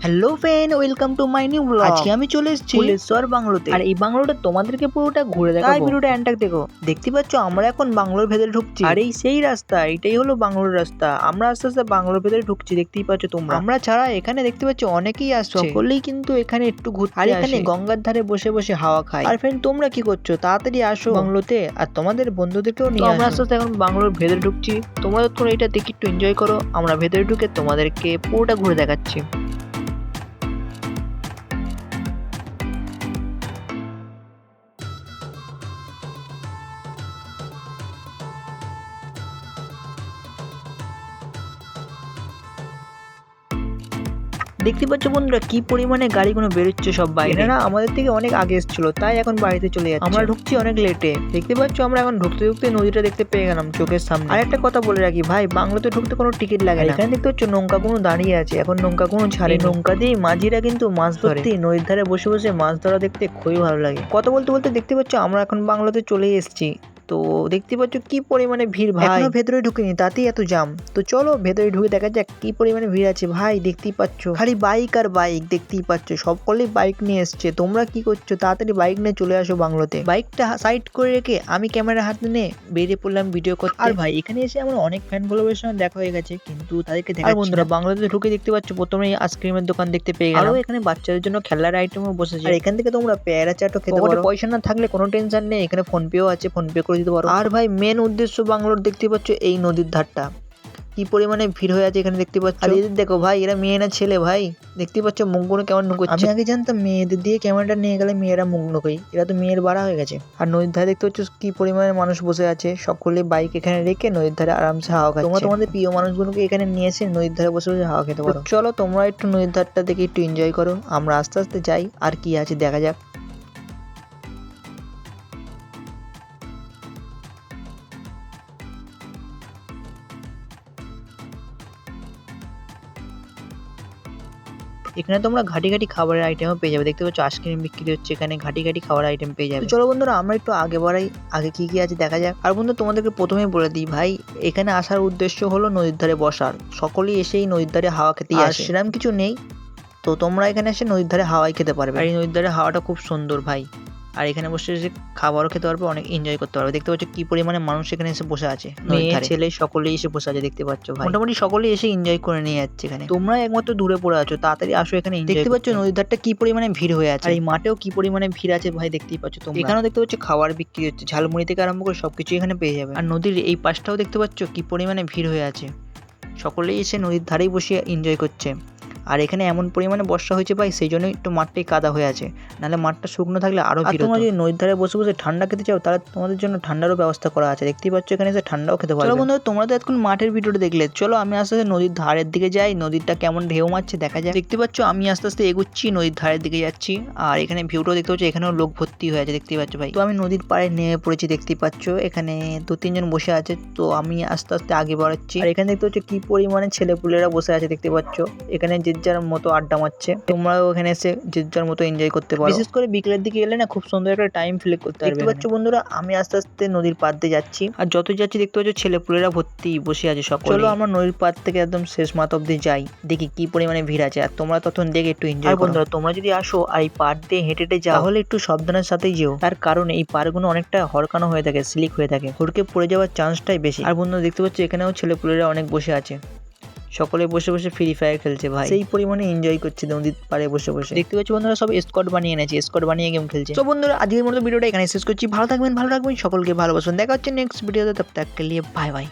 Hello friend, welcome to my new blog. আজকে আমি চলে এসেছি ফুলেশ্বর বাংলোতে। আর এই বাংলোটা তোমাদেরকে পুরোটা ঘুরে দেখাবো, তাই ভিডিওটা এন্ড তক দেখো। দেখতে পাচ্ছ আমরা এখন বাংলোর ভেতরে ঢুকছি, আর এই সেই রাস্তা, এটাই হলো বাংলোর রাস্তা। আমরা আস্তে আস্তে বাংলোর ভেতরে ঢুকছি, দেখতেই পাচ্ছ তোমরা। আমরা ছাড়া এখানে দেখতে পাচ্ছ অনেকেই আসছে, সকলেই কিন্তু এখানে একটু ঘুরতে আসে, আর এখানে গঙ্গার ধারে বসে বসে হাওয়া খায়। আর ফ্রেন্ড তোমরা কি করছো? তাড়াতাড়ি আসো বাংলোতে, আর তোমাদের বন্ধুদেরকেও নিয়ে আসো। আমরা আস্তে আস্তে এখন বাংলোর ভেতরে ঢুকছি। তোমরা তোমরা এটা দেখে একটু এনজয় করো, আমরা ভেতরে ঢুকে তোমাদেরকে পুরোটা ঘুরে দেখাচ্ছি। দেখতে পাচ্ছ বন্ধুরা কি পরিমাণে গাড়িগুলো বেরোচ্ছে সব বাইরে। এনারা আমাদের থেকে অনেক আগে এসেছিল, তাই এখন বাড়িতে চলে যাচ্ছে। আমরা ঢুকছি অনেক লেটে। দেখতে পাচ্ছ আমরা এখন ঢুকতে ঢুকতে নদীটা দেখতে পেয়ে গেলাম চোখের সামনে। আর একটা কথা বলে রাখি ভাই, বাংলোতে ঢুকতে কোনো টিকিট লাগে না। এখানে দেখতে পাচ্ছ নৌকা কোনো দাঁড়িয়ে আছে, এখন নৌকা কোনো ছাড়ে। নৌকা দিয়ে মাঝিরা কিন্তু মাছ ধরে। নদীর ধারে বসে বসে মাছ ধরা দেখতে খুবই ভালো লাগে। কথা বলতে বলতে দেখতে পাচ্ছ আমরা এখন বাংলোতে চলে এসেছি। তো দেখতে পাচ্ছ কি পরিমাণে ভিড় ভাই, এখনো ভেতরে ঢুকিনি তাতেই এত জাম। তো চলো ভেতরে ঢুকে দেখা যাক কি পরিমাণে ভিড় আছে। ভাই দেখতেই পাচ্ছ খালি বাইক আর বাইক, দেখতেই পাচ্ছ সকলেই বাইক নিয়ে এসছে। তোমরা কি করছো? তাড়াতাড়ি বাইক নিয়ে চলে আসো বাংলোতে। বাইকটা সাইড করে রেখে আমি ক্যামেরা হাতে নিয়ে বেরিয়ে পড়লাম ভিডিও করতে। আর ভাই এখানে এসে আমার অনেক ফ্যান ফলোয়ারের সঙ্গে দেখা হয়ে গেছে, কিন্তু তাদেরকে দেখা। আর বন্ধুরা বাংলাতে ঢুকে দেখতে পাচ্ছ প্রথমে আইসক্রিমের দোকান দেখতে পেয়ে গেলাম, আর এখানে বাচ্চাদের জন্য খেলার আইটেমও বসেছে। আর এখান থেকে তোমরা পেয়ারা চাটও খেতে পারো। পয়সা না থাকলে কোনো টেনশন নেই, এখানে ফোন পেও আছে, ফোন পে করে দিতে পারো। আর ভাই মেন উদ্দেশ্য বাংলোর দেখতে পাচ্ছ এই নদীর ধারটা কি পরিমাণে ভিড় হয়ে আছে এখানে দেখতে পাচ্ছ। আর এদের দেখো ভাই, এরা মেয়ে না ছেলে ভাই, দেখতে পাচ্ছ মুখগুলো কেমন নুকোচ্ছে। আমি আগে জানতাম মেয়েদের দিয়ে ক্যামেরাটা নিয়ে গেলে মেয়েরা মুখ নুকোয়, এরা তো মেয়ের বাড়া হয়ে গেছে। আর নদীর ধারে দেখতে পাচ্ছ কি পরিমাণে মানুষ বসে আছে, সকলে বাইক এখানে রেখে নদীর ধারে আরামসে হাওয়া খাচ্ছে। তোমরা তোমাদের প্রিয় মানুষগুলোকে এখানে নিয়ে এসে নদীর ধারে বসে বসে হাওয়া খেতে পারো। চলো তোমরা একটু নদীর ধারটা দেখে একটু এনজয় করো, আমরা আস্তে আস্তে যাই আর কি আছে দেখা যাক। এখানে তোমরা ঘাটি ঘাটি খাবারের আইটেমও পেয়ে যাবে। দেখতে পাচ্ছ আইসক্রিম বিক্রি হচ্ছে এখানে, ঘাটি ঘাটি খাবারের আইটেম পেয়ে যাবে। চলো বন্ধুরা আমরা একটু আগে বাড়াই, আগে কি কি আছে দেখা যাক। আর বন্ধু তোমাদেরকে প্রথমেই বলে দিই ভাই, এখানে আসার উদ্দেশ্য হলো নদীর ধারে বসার। সকলেই এসেই নদীর ধারে হাওয়া খেতেই আসে, সেরকম কিছু নেই। তো তোমরা এখানে এসে নদীর ধারে হাওয়াই খেতে পারবে। আর এই নদীর ধারে হাওয়াটা খুব সুন্দর ভাই, আর এখানে বসে এসে খাবারও খেতে পারবে, অনেক এনজয় করতে পারবে। দেখতে পাচ্ছ কি পরিমাণে মানুষ এখানে এসে বসে আছে, মেয়ে ছেলে সকলেই এসে বসে আছে দেখতে পাচ্ছ ভাই। মোটামুটি সকলেই এসে এনজয় করে নিয়ে যাচ্ছে এখানে। তোমরা একমাত্র দূরে পড়ে আছো, তাড়াতাড়ি আসো এখানে। দেখতে পাচ্ছ নদীর ধারটা কি পরিমাণে ভিড় হয়ে আছে, আর এই মাঠেও কি পরিমাণে ভিড় আছে ভাই দেখতেই পাচ্ছ তোমরা। এখানেও দেখতে পাচ্ছ খাবার বিক্রি হচ্ছে, ঝালমুড়ি থেকে আরম্ভ করে সবকিছু এখানে পেয়ে যাবে। আর নদীর এই পাশটাও দেখতে পাচ্ছ কি পরিমাণে ভিড় হয়ে আছে, সকলেই এসে নদীর ধারেই বসে এনজয় করছে। আর এখানে এমন পরিমাণে বর্ষা হয়েছে ভাই, সেই জন্যই একটু মাঠটাই কাদা হয়ে আছে, নাহলে মাঠটা শুকনো থাকলে আরো ভিড় হতো। তোমরা যদি নদীর ধারে বসে বসে ঠান্ডা খেতে চাও, তাহলে তোমাদের জন্য ঠান্ডারও ব্যবস্থা করা আছে। দেখতেই পাচ্ছ এখানে এসে ঠান্ডাও খেতে পারবে। চলো বন্ধুরা তোমরা তো এখন মাঠের ভিডিওটা দেখলে, চলো আমি আস্তে আস্তে নদীর ধারের দিকে যাই, নদীরটা কেমন ঢেউ মারছে দেখা যায়। দেখতে পাচ্ছ আমি আস্তে আস্তে এগোচ্ছি, নদীর ধারের দিকে যাচ্ছি। আর এখানে ভিউটাও দেখতে পাচ্ছ, এখানেও লোক ভর্তি হয়ে আছে দেখতেই পাচ্ছ ভাই। তো আমি নদীর পাড়ে নেমে পড়েছি, দেখতেই পাচ্ছ এখানে 2-3 জন বসে আছে। তো আমি আস্তে আস্তে আগে বাড়াচ্ছি। আর এখানে দেখতে পাচ্ছ কি পরিমাণে ছেলেপুলেরা বসে আছে দেখতে পাচ্ছ, এখানে যে যার মতো আড্ডা মারছে। তোমরাও এখানে এসে যে যার মতো এনজয় করতে পারো। বিশেষ করে বিকেলের দিকে এলে না খুব সুন্দর একটা টাইম ফিল করতে পারবে। দেখতে পাচ্ছ বন্ধুরা আমি আস্তে আস্তে নদীর পাড় দিয়ে যাচ্ছি, আর যত যাচ্ছি দেখতে পাচ্ছ ছেলেপুলেরা ভর্তি বসে আছে সকলে। চলো আমরা নদীর পাড় থেকে একদম শেষ মাথা অব্দি যাই, দেখি কি পরিমাণে ভিড় আছে। আর তোমরা তখন দেখে একটু এনজয় করো। বন্ধুরা তোমরা যদি আসো আর এই পাড় দিয়ে হেঁটে হেঁটে যাও, তাহলে একটু সাবধানের সাথেই যেও, তার কারণ এই পাড়গুলো অনেকটা হরকানো হয়ে থাকে, স্লিক হয়ে থাকে, হুড়কে পড়ে যাওয়ার চান্সটাই বেশি। আর বন্ধুরা দেখতে পাচ্ছ এখানেও ছেলেপুলেরা অনেক বসে আছে, সকলে বসে বসে ফ্রি ফায়ার খেলছে ভাই, সেই পরিমাণে এনজয় করছে নদীর পাড়ে বসে বসে। দেখতে পাচ্ছ বন্ধুরা সব স্কোয়াড বানিয়ে এনেছে, স্কোয়াড বানিয়ে গেম খেলছে। তো বন্ধুরা আজকের মতো ভিডিওটা এখানে শেষ করছি। ভালো থাকবেন, ভালো রাখবেন, সকলকে ভালোবাসুন। দেখা হচ্ছে নেক্সট ভিডিওতে, তব তক কে লিয়ে বাই বাই।